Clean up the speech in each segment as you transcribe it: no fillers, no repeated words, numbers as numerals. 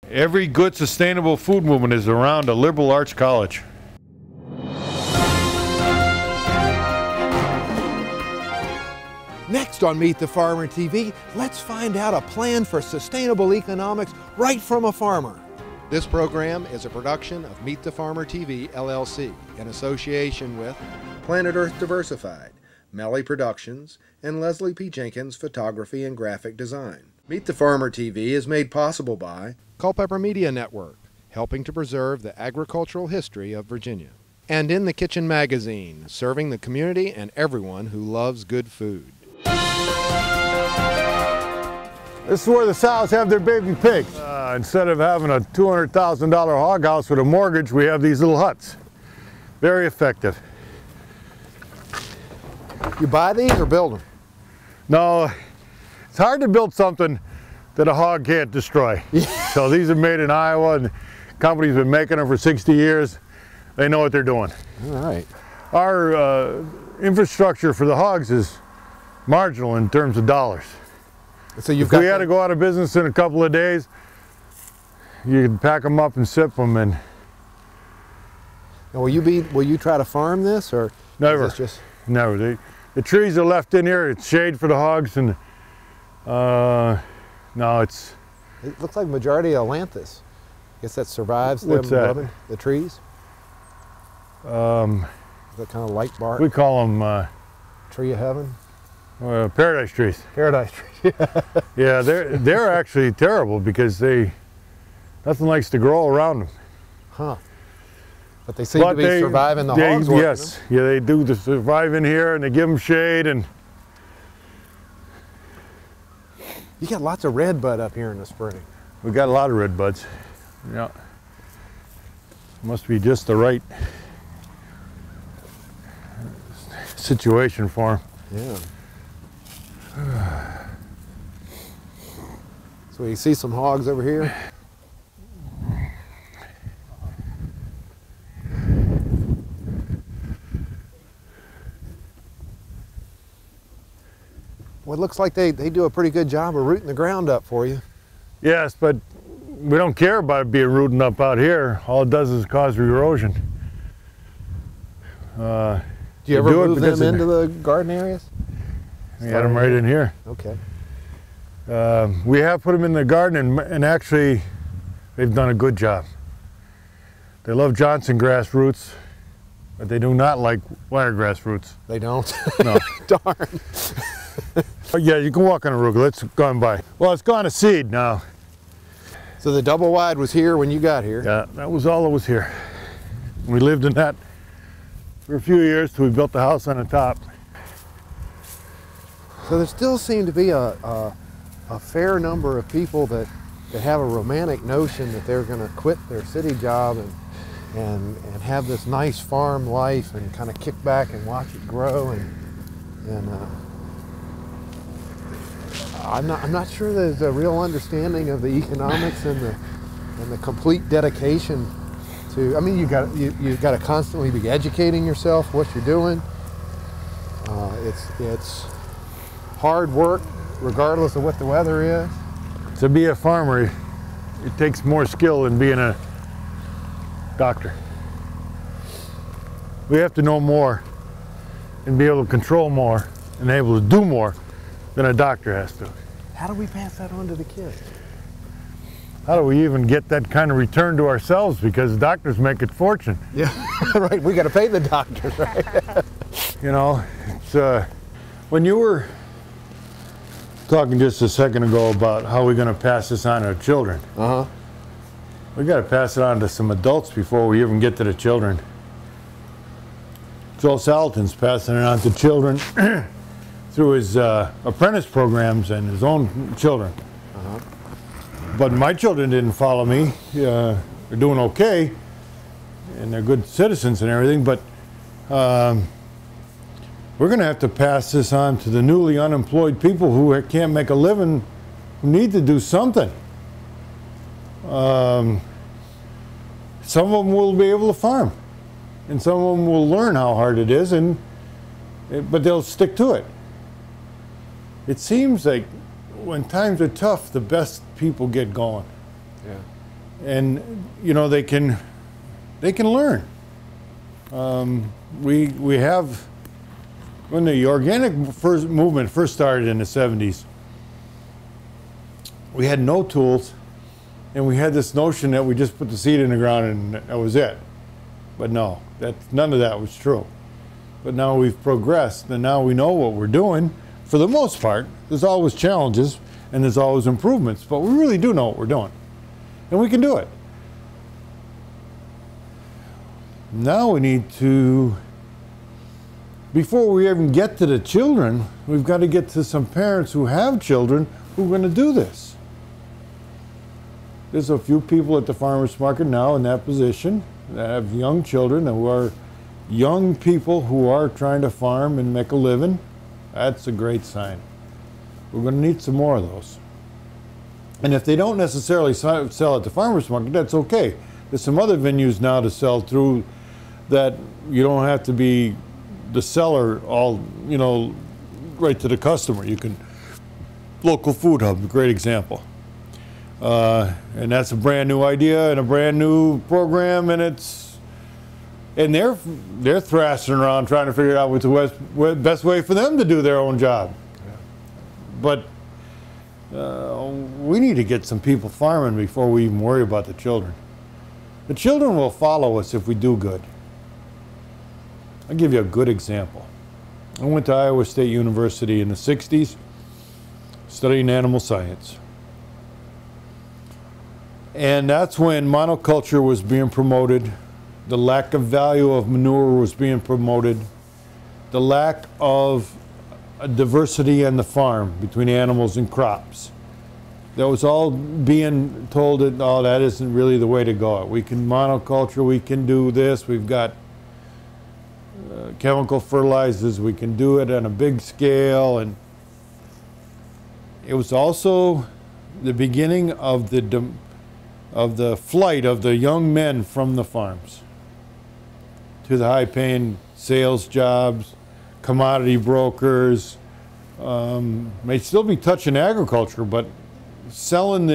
Every good sustainable food movement is around a liberal arts college. Next on Meet the Farmer TV, let's find out a plan for sustainable economics right from a farmer. This program is a production of Meet the Farmer TV, LLC, in association with Planet Earth Diversified, Melli Productions, and Leslie P. Jenkins Photography and Graphic Design. Meet the Farmer TV is made possible by Culpeper Media Network, helping to preserve the agricultural history of Virginia. And In the Kitchen magazine, serving the community and everyone who loves good food. This is where the sows have their baby pigs. Instead of having a $200,000 hog house with a mortgage, we have these little huts. Very effective. You buy these or build them? No, it's hard to build something that a hog can't destroy. So these are made in Iowa, and the company's been making them for 60 years. They know what they're doing. All right. Our infrastructure for the hogs is marginal in terms of dollars. So if we had to go out of business in a couple of days, you can pack them up and sip them. And now, will you try to farm this, or never? Is this just... Never. The trees are left in here. It's shade for the hogs, and no, it's. It looks like majority of Atlantis. I guess that survives them rubbing the trees. The kind of light bark. We call them tree of heaven. Paradise trees. Paradise trees. Yeah, they're actually terrible because nothing likes to grow around them. Huh. But they seem to be surviving the hogs. Yes, yeah, they do survive in here, and they give them shade. And you got lots of red bud up here in the spring. We got a lot of red buds. Yeah, must be just the right situation for them. Yeah. So you see some hogs over here. Well, it looks like they do a pretty good job of rooting the ground up for you. Yes, but we don't care about it being rooting up out here. All it does is cause erosion. Do you ever move them into the garden areas? We got them right in here. Okay. We have put them in the garden, and actually they've done a good job. They love Johnson grass roots, but they do not like wiregrass roots. They don't? No. Darn. Yeah, you can walk on arugula. It's gone by. Well, it's gone to seed now. So the double wide was here when you got here? Yeah, that was all that was here. We lived in that for a few years till we built the house on the top. So there still seem to be a fair number of people that have a romantic notion that they're going to quit their city job and have this nice farm life and kind of kick back and watch it grow. And I'm not sure there's a real understanding of the economics and the complete dedication to. I mean, you got to constantly be educating yourself what you're doing. It's hard work, regardless of what the weather is. To be a farmer, it takes more skill than being a doctor. We have to know more and be able to control more and able to do more than a doctor has to. How do we pass that on to the kids? How do we even get that kind of return to ourselves? Because doctors make a fortune. Yeah, right. We got to pay the doctors, right? You know, it's when you were talking just a second ago about how we're going to pass this on to our children. We got to pass it on to some adults before we even get to the children. Joel Salatin's passing it on to children through his apprentice programs and his own children. But my children didn't follow me. They're doing okay, and they're good citizens and everything, but we're going to have to pass this on to the newly unemployed people who can't make a living, who need to do something. Some of them will be able to farm, and some of them will learn how hard it is, but they'll stick to it. It seems like when times are tough, the best people get going. Yeah. and you know, they can learn. We have, when the organic movement first started in the 70s, we had no tools, and we had this notion that we just put the seed in the ground and that was it. But no, none of that was true. But now we've progressed, and now we know what we're doing. For the most part, there's always challenges and there's always improvements, but we really do know what we're doing, and we can do it. Now we need to, before we even get to the children, we've got to get to some parents who have children who are going to do this. There's a few people at the farmers market now in that position that have young children, who are young people who are trying to farm and make a living. That's a great sign. We're going to need some more of those. And if they don't necessarily sell at the farmers market, that's okay. There's some other venues now to sell through that you don't have to be the seller all, you know, right to the customer. You can, local food hub, a great example. And that's a brand new idea and a brand new program, and they're thrashing around trying to figure out what's the best way for them to do their own job. Yeah. But we need to get some people farming before we even worry about the children. The children will follow us if we do good. I'll give you a good example. I went to Iowa State University in the 60s, studying animal science. And that's when monoculture was being promoted, the lack of value of manure was being promoted, the lack of a diversity on the farm between animals and crops. That was all being told that, oh, that isn't really the way to go. We can monoculture, we can do this, we've got chemical fertilizers, we can do it on a big scale. And it was also the beginning of the flight of the young men from the farms to the high-paying sales jobs, commodity brokers, may still be touching agriculture, but selling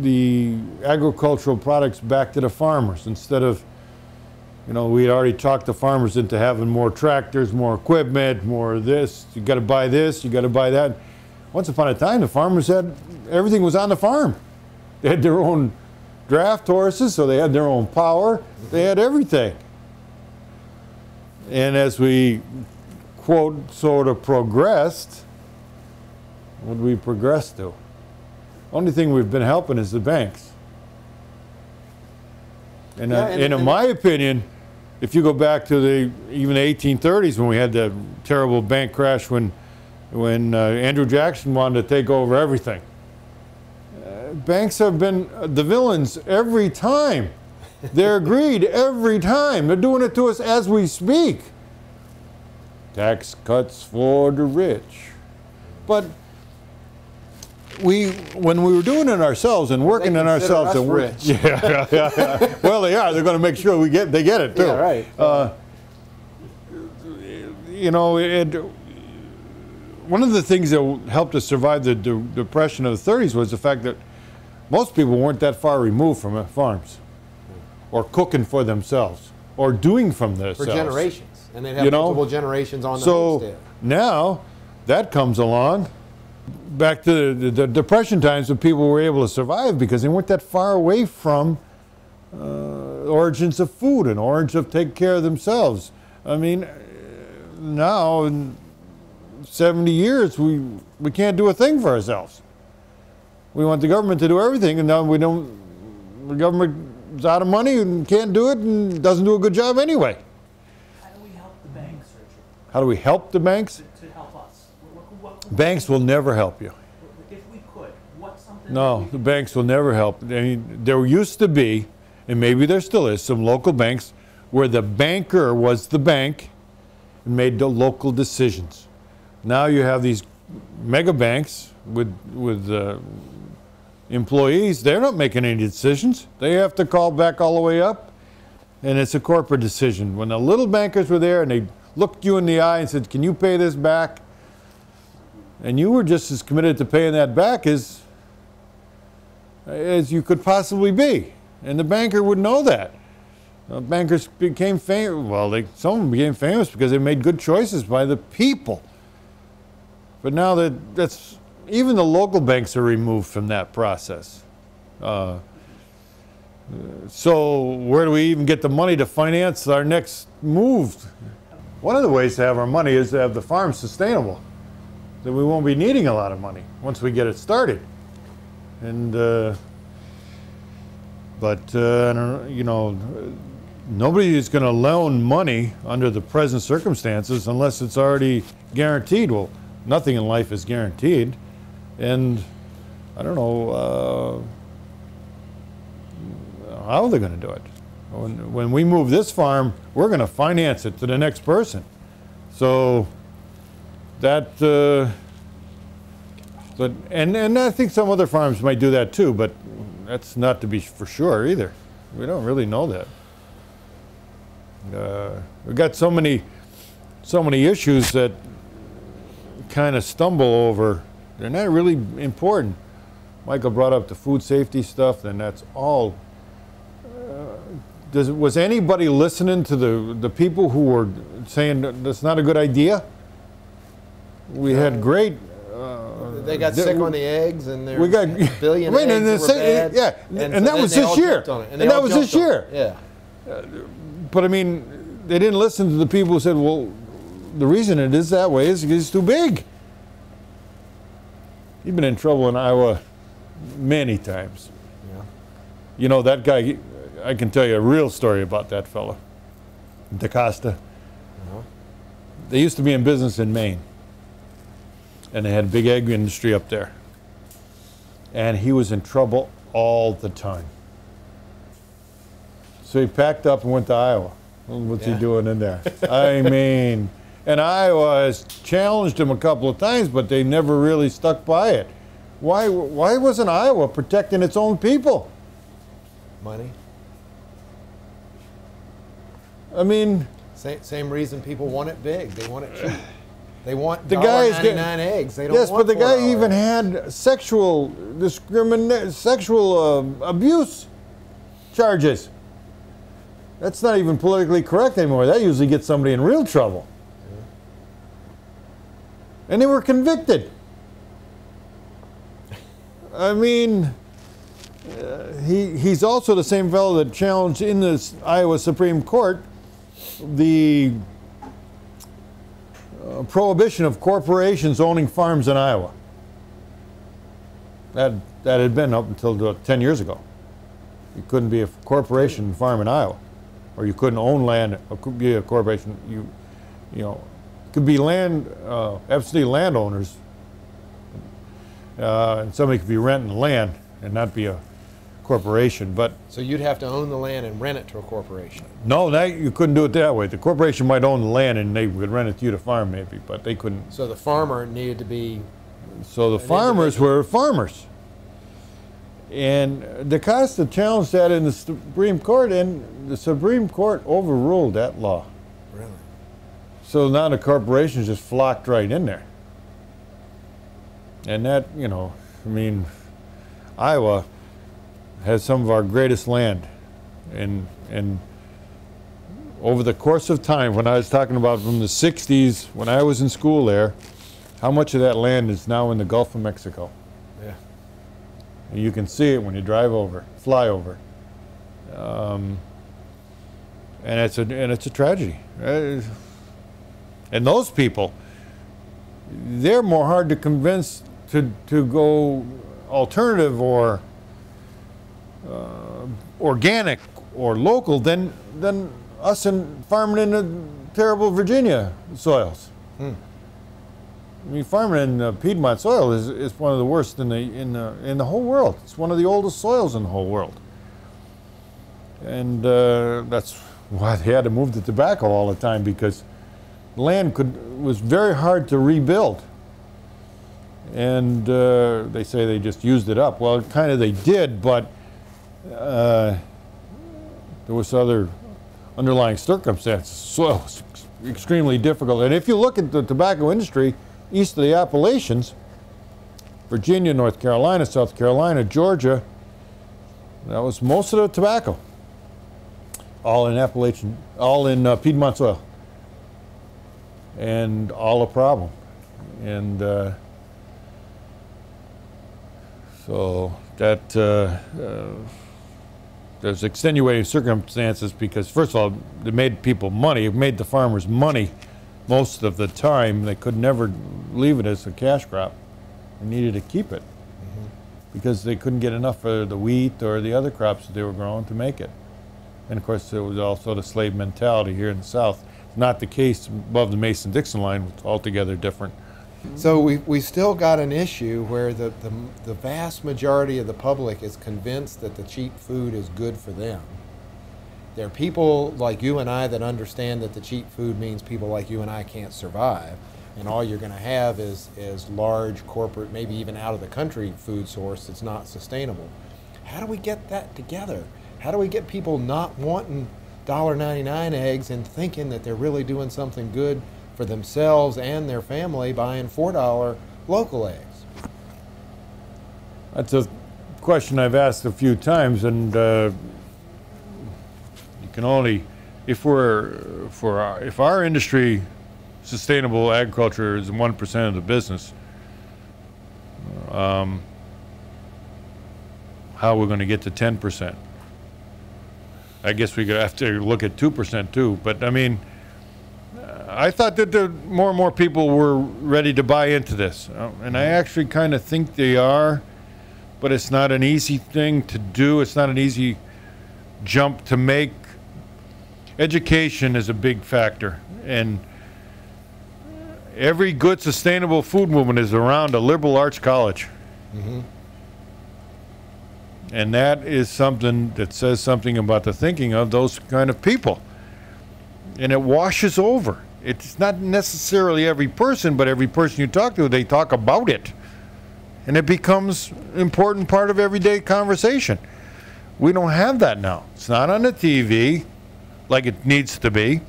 the agricultural products back to the farmers instead of, you know, we had already talked the farmers into having more tractors, more equipment, more of this. You got to buy this, you got to buy that. Once upon a time, the farmers had, everything was on the farm. They had their own draft horses, so they had their own power. They had everything. And as we, quote, sort of progressed, what did we progress to? Only thing we've been helping is the banks. And, in my opinion, if you go back to even the 1830s when we had the terrible bank crash when Andrew Jackson wanted to take over everything. Banks have been the villains every time. They're greed every time. They're doing it to us as we speak. Tax cuts for the rich. But when we were doing it ourselves and working on ourselves and rich. Yeah. Well, they are. They're going to make sure they get it too. Yeah, right. You know, one of the things that helped us survive the Depression of the 30s was the fact that most people weren't that far removed from farms, or cooking for themselves, or doing from themselves. For generations, and they'd have multiple generations on the homestead. So now that comes along. Back to the Depression times when people were able to survive because they weren't that far away from origins of food and origins of taking care of themselves. I mean, now in 70 years we can't do a thing for ourselves. We want the government to do everything, and now we don't. The government is out of money and can't do it and doesn't do a good job anyway. How do we help the banks, Richard? How do we help the banks? To help us. Banks will never help you. If we could, what's something? No, the banks will never help. I mean, there used to be, and maybe there still is, some local banks where the banker was the bank and made the local decisions. Now you have these mega banks with employees. They're not making any decisions. They have to call back all the way up, and it's a corporate decision. When the little bankers were there and they looked you in the eye and said, "Can you pay this back?" and you were just as committed to paying that back as as you could possibly be. And the banker would know that. Bankers became famous, well, some of them became famous because they made good choices by the people. But now that's, even the local banks are removed from that process. So where do we even get the money to finance our next move? One of the ways to have our money is to have the farm sustainable. That we won't be needing a lot of money once we get it started. And, you know, nobody is going to loan money under the present circumstances unless it's already guaranteed. Well, nothing in life is guaranteed. And I don't know how they're going to do it. When we move this farm, we're going to finance it to the next person. So that, and I think some other farms might do that too, but that's not to be for sure either. We don't really know that. We've got so many issues that kind of stumble over. They're not really important. Michael brought up the food safety stuff, and that's all. Was anybody listening to the people who were saying that's not a good idea? We had great. They got sick on the eggs, and we got a billion eggs were bad. Yeah, and that was this year. And that was this year. Yeah. But I mean, they didn't listen to the people who said, well, the reason it is that way is because it's too big. You've been in trouble in Iowa many times. Yeah. You know, that guy, I can tell you a real story about that fella, DaCosta. They used to be in business in Maine, and they had a big egg industry up there. And he was in trouble all the time. So he packed up and went to Iowa. What's he doing in there? I mean, and Iowa has challenged him a couple of times, but they never really stuck by it. Why wasn't Iowa protecting its own people? Money. I mean, same reason people want it big. They want it cheap. They want the guys $1.99 eggs. They don't yes, want but the guy $4 even had sexual abuse charges. That's not even politically correct anymore. That usually gets somebody in real trouble. And they were convicted. I mean, he's also the same fellow that challenged in the Iowa Supreme Court the prohibition of corporations owning farms in Iowa. That had been up until 10 years ago. You couldn't be a corporation farm in Iowa, or you couldn't own land. It could be a corporation. You know, it could be land absentee landowners, and somebody could be renting land and not be a corporation. But so you'd have to own the land and rent it to a corporation. No, you couldn't do it that way. The corporation might own the land and they would rent it to you to farm maybe, but they couldn't. So the farmer needed to be. So the farmers were farmers. And DaCosta challenged that in the Supreme Court, and the Supreme Court overruled that law. Really? So now the corporations just flocked right in there. And that, you know, I mean, Iowa has some of our greatest land. And over the course of time, when I was talking about from the 60s, when I was in school there, how much of that land is now in the Gulf of Mexico? Yeah. And you can see it when you drive over, fly over. And it's a tragedy. And those people, they're more hard to convince to go alternative or organic or local than us in farming in the terrible Virginia soils. I mean, farming in Piedmont soil is one of the worst in the whole world. It's one of the oldest soils in the whole world, and that's why they had to move to tobacco all the time, because land was very hard to rebuild. And they say they just used it up. Well, kind of they did, but there was other underlying circumstances. Soil was extremely difficult. And if you look at the tobacco industry east of the Appalachians, Virginia, North Carolina, South Carolina, Georgia, That was most of the tobacco. All in Appalachian, all in Piedmont soil. And all a problem. And so that there's extenuating circumstances because, first of all, it made people money. It made the farmers money most of the time. They could never leave it as a cash crop. They needed to keep it because they couldn't get enough for the wheat or the other crops that they were growing to make it. And of course, there was also the slave mentality here in the South. Not the case above the Mason-Dixon line, it's altogether different. So we still got an issue where the vast majority of the public is convinced that the cheap food is good for them. There are people like you and I that understand that the cheap food means people like you and I can't survive, and all you're going to have is large corporate, maybe even out of the country food source that's not sustainable. How do we get that together? How do we get people not wanting $1.99 eggs and thinking that they're really doing something good for themselves and their family buying $4 local eggs? That's a question I've asked a few times, and you can only, if our industry, sustainable agriculture is 1% of the business, how are we going to get to 10%? I guess we could have to look at 2% too, but I mean, I thought that more and more people were ready to buy into this, and I actually kind of think they are, but it's not an easy thing to do. It's not an easy jump to make. Education is a big factor, and every good sustainable food movement is around a liberal arts college. Mm-hmm. And that is something that says something about the thinking of those kind of people. And it washes over. It's not necessarily every person, but every person you talk to, they talk about it. And it becomes an important part of everyday conversation. We don't have that now. It's not on the TV like it needs to be.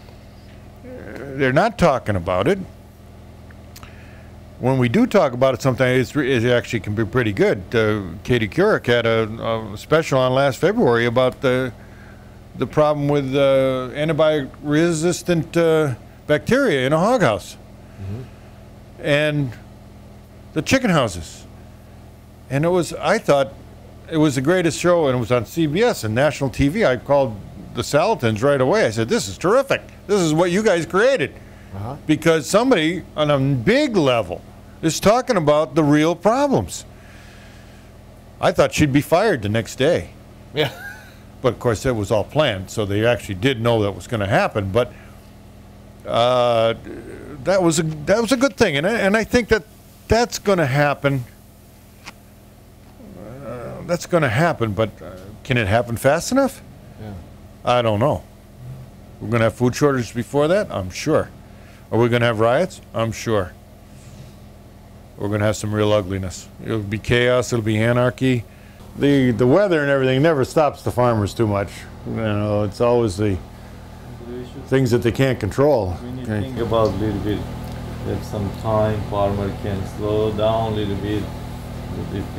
They're not talking about it. When we do talk about it, sometimes it actually can be pretty good. Katie Couric had a special on last February about the problem with antibiotic-resistant bacteria in a hog house. Mm-hmm. And the chicken houses. And I thought it was the greatest show, and it was on CBS and national TV. I called the Salatins right away. I said, this is terrific. This is what you guys created. Uh-huh. Because somebody on a big level is talking about the real problems. I thought she'd be fired the next day. Yeah. But of course, that was all planned, so they actually did know that was going to happen. But that was a good thing, and I think that's going to happen. That's going to happen, but can it happen fast enough? Yeah. I don't know. We're going to have food shortages before that? I'm sure. Are we going to have riots? I'm sure. We're going to have some real ugliness. It'll be chaos. It'll be anarchy. The weather and everything never stops the farmers too much. You know, it's always the things that they can't control. We need to think about a little bit that some time farmer can slow down a little bit.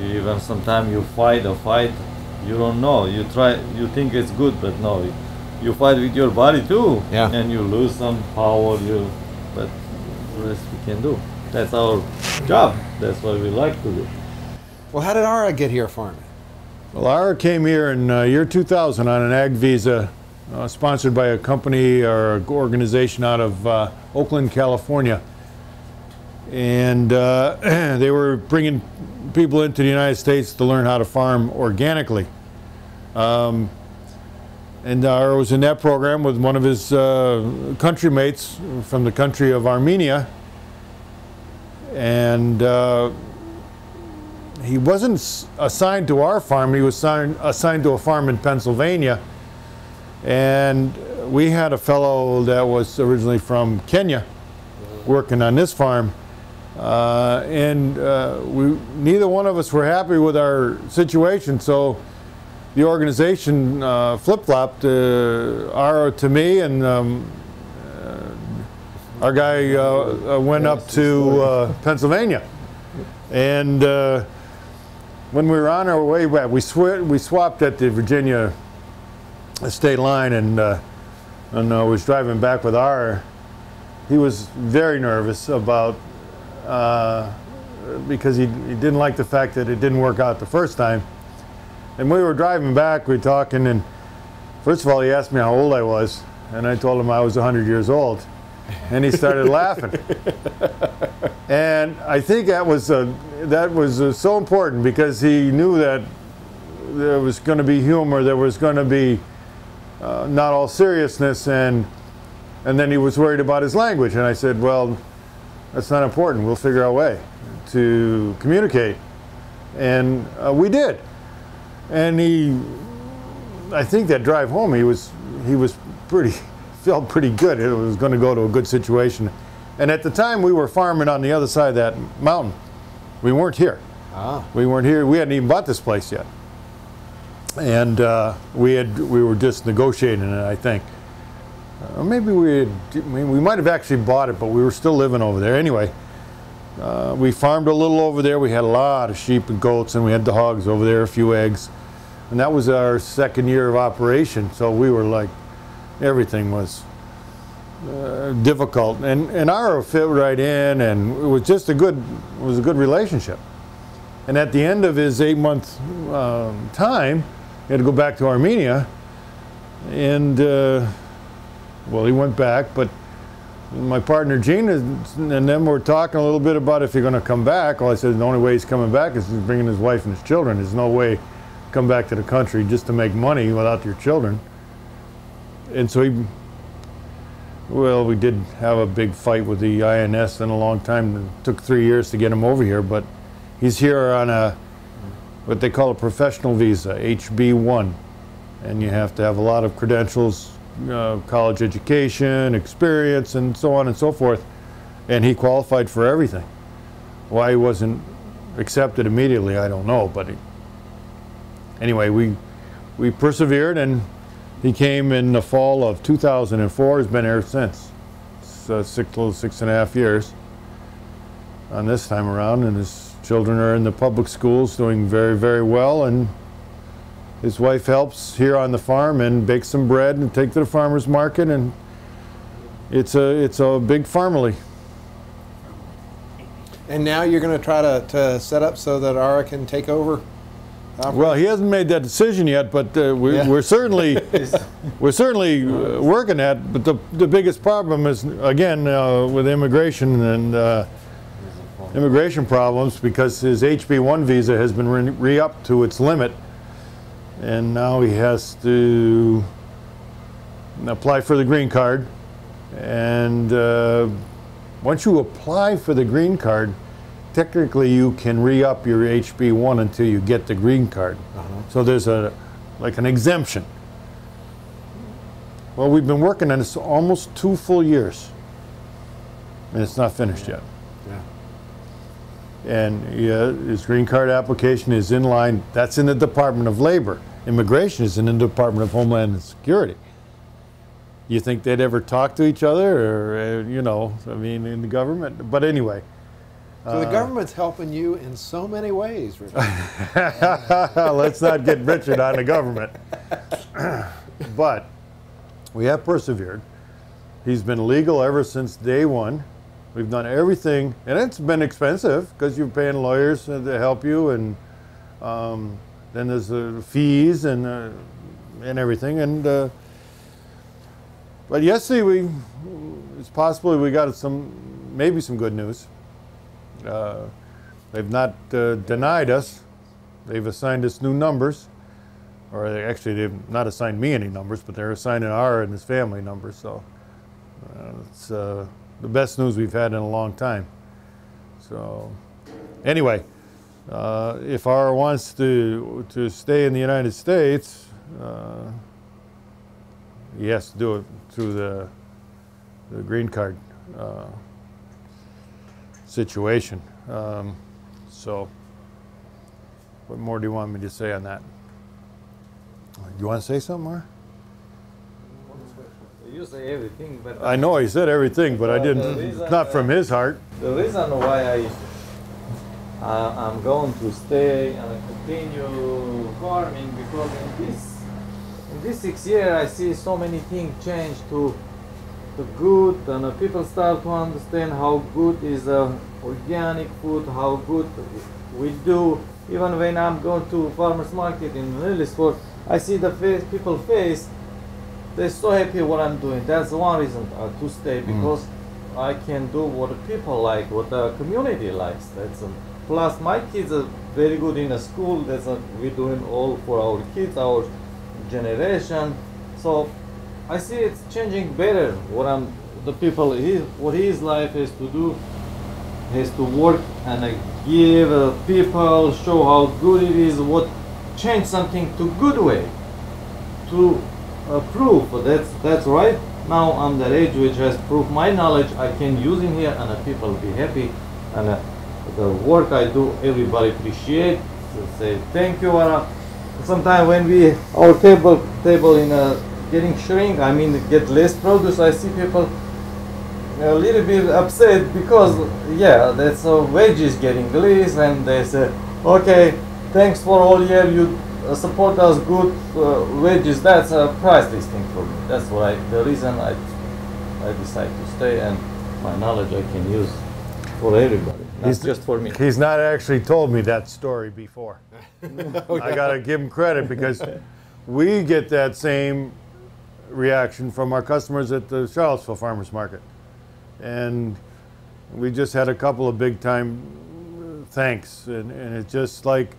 Even sometimes you fight a fight, you don't know. You think it's good, but no. You fight with your body too, yeah. And you lose some power. But the rest we can do. That's our job. That's what we like to do. Well, how did Ara get here farming? Well, Ara came here in year 2000 on an ag visa, sponsored by a company or an organization out of Oakland, California, and they were bringing people into the United States to learn how to farm organically. And Ara was in that program with one of his country mates from the country of Armenia. And he wasn't assigned to our farm, he was assigned to a farm in Pennsylvania. And we had a fellow that was originally from Kenya working on this farm. Neither one of us were happy with our situation, so the organization flip-flopped Ara to me, and our guy went up to Pennsylvania. And when we were on our way back, we swapped at the Virginia state line, and I was driving back with R. He was very nervous about because he didn't like the fact that it didn't work out the first time. And we were driving back, we were talking, and first of all, he asked me how old I was, and I told him I was 100 years old, and he started laughing. And I think that was so important, because he knew that there was going to be humor, there was going to be not all seriousness, and then he was worried about his language, and I said, well, that's not important. We'll figure out a way to communicate, and we did. And I think that drive home, he felt pretty good. It was going to go to a good situation. And at the time, we were farming on the other side of that mountain. We weren't here. Ah. We weren't here. We hadn't even bought this place yet. And we were just negotiating it, I think. Or maybe we might have actually bought it, but we were still living over there. Anyway, we farmed a little over there. We had a lot of sheep and goats, and we had the hogs over there, a few eggs. And that was our second year of operation. So we were like, everything was difficult. And our fit right in, and it was just a good relationship. And at the end of his 8-month time, he had to go back to Armenia. And well, he went back, but my partner Gene and them were talking a little bit about if you're going to come back. Well, I said the only way he's coming back is he's bringing his wife and his children. There's no way to come back to the country just to make money without your children. And so we did have a big fight with the INS in a long time. It took 3 years to get him over here, but he's here on what they call a professional visa, HB1. And you have to have a lot of credentials, college education, experience, and so on and so forth. And he qualified for everything. Why he wasn't accepted immediately, I don't know. But anyway, we persevered, and he came in the fall of 2004. He's been here since. It's 6.5 years on this time around, and his children are in the public schools doing very, very well, and his wife helps here on the farm and bakes some bread and take to the farmer's market, and it's a big family. And now you're going to try to set up so that Ara can take over? Well, he hasn't made that decision yet, but we're certainly working at it. But the biggest problem is, again, with immigration and immigration problems, because his HB1 visa has been re-upped to its limit, and now he has to apply for the green card. And once you apply for the green card, technically you can re-up your HB1 until you get the green card. So there's like an exemption. Well, we've been working on this almost 2 full years, and it's not finished yet. And his green card application is in line. That's in the Department of Labor. Immigration is in the Department of Homeland Security. You think they'd ever talk to each other, or I mean, in the government? But anyway. So the government's helping you in so many ways, Richard. Let's not get Richard on the government. But we have persevered. He's been legal ever since day one. We've done everything, and it's been expensive because you're paying lawyers to help you, and then there's the fees and everything. And but yesterday it's possible we got maybe some good news. They've not denied us. They've assigned us new numbers, or they've not assigned me any numbers, but they're assigning Ara and his family numbers. So it's the best news we've had in a long time. So anyway, if Ara wants to stay in the United States, he has to do it through the green card situation. So what more do you want me to say on that? Do you want to say something more? You say everything, but I know he said everything, but I didn't. Not from his heart. The reason why I'm going to stay and continue farming because in this 6 years I see so many things change to good, and people start to understand how good is organic food, how good we do. Even when I'm going to farmers market in Melli store, I see the people face. They're so happy what I'm doing. That's one reason to stay, because I can do what the people like, what the community likes. That's plus my kids are very good in the school. That's we're doing all for our kids, our generation. So I see it's changing better. The people, what his life has to do, has to work and give people, show how good it is, change something to good way, to prove that's right. Now I'm that age which has proved my knowledge I can use in here, and people be happy, and the work I do everybody appreciate. So say thank you. Sometimes when our table in getting shrink, I mean get less produce, I see people a little bit upset because that's wages getting less, and they say okay, thanks for all year you support us good wages. That's a priceless thing for me. That's the reason I decide to stay, and my knowledge I can use for everybody, not just for me. He's not actually told me that story before. I got to give him credit, because we get that same reaction from our customers at the Charlottesville Farmers Market. And we just had a couple of big time thanks, and it's just like,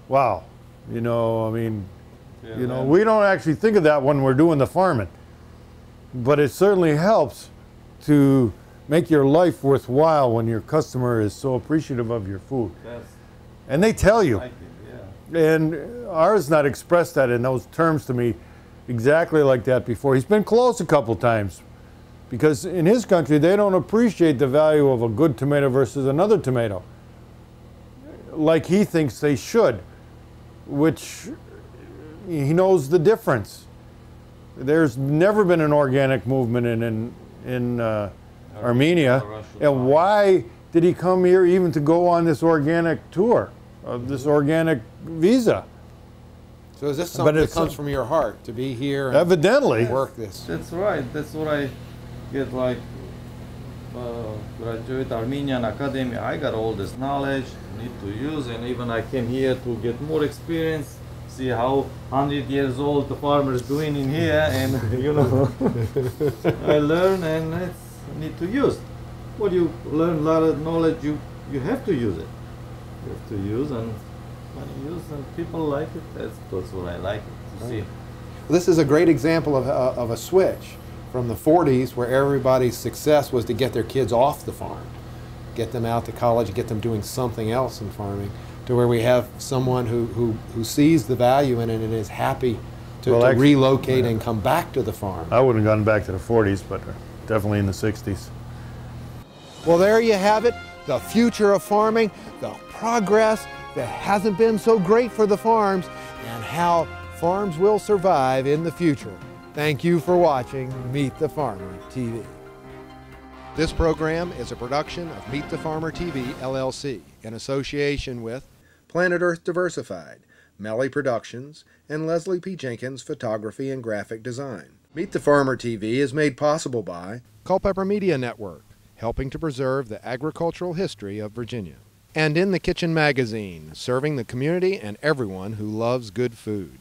wow, I mean, we don't actually think of that when we're doing the farming, but it certainly helps to make your life worthwhile when your customer is so appreciative of your food. Yes. And they tell you. Like it, yeah. And ours not expressed that in those terms to me exactly like that before. He's been close a couple times, because in his country they don't appreciate the value of a good tomato versus another tomato like he thinks they should, which he knows the difference. There's never been an organic movement in Armenia, and why did he come here even to go on this organic tour, this organic visa? So is this something that comes from your heart, to be here and evidently work this? That's right. That's what I get, like graduate Armenian Academy. I got all this knowledge, need to use, and even I came here to get more experience, see how 100 years old the farmers doing in here, and I learn, and it's need to use. When you learn a lot of knowledge, you have to use it. You have to use, and when you use, and people like it, that's what I like it to see. This is a great example of a switch from the 40s, where everybody's success was to get their kids off the farm, get them out to college, get them doing something else in farming, to where we have someone who sees the value in it and is happy to relocate and come back to the farm. I wouldn't have gone back to the 40s, but definitely in the 60s. Well, there you have it, the future of farming, the progress that hasn't been so great for the farms, and how farms will survive in the future. Thank you for watching Meet the Farmer TV. This program is a production of Meet the Farmer TV, LLC, in association with Planet Earth Diversified, Melli Productions, and Leslie P. Jenkins Photography and Graphic Design. Meet the Farmer TV is made possible by Culpeper Media Network, helping to preserve the agricultural history of Virginia, and In the Kitchen magazine, serving the community and everyone who loves good food.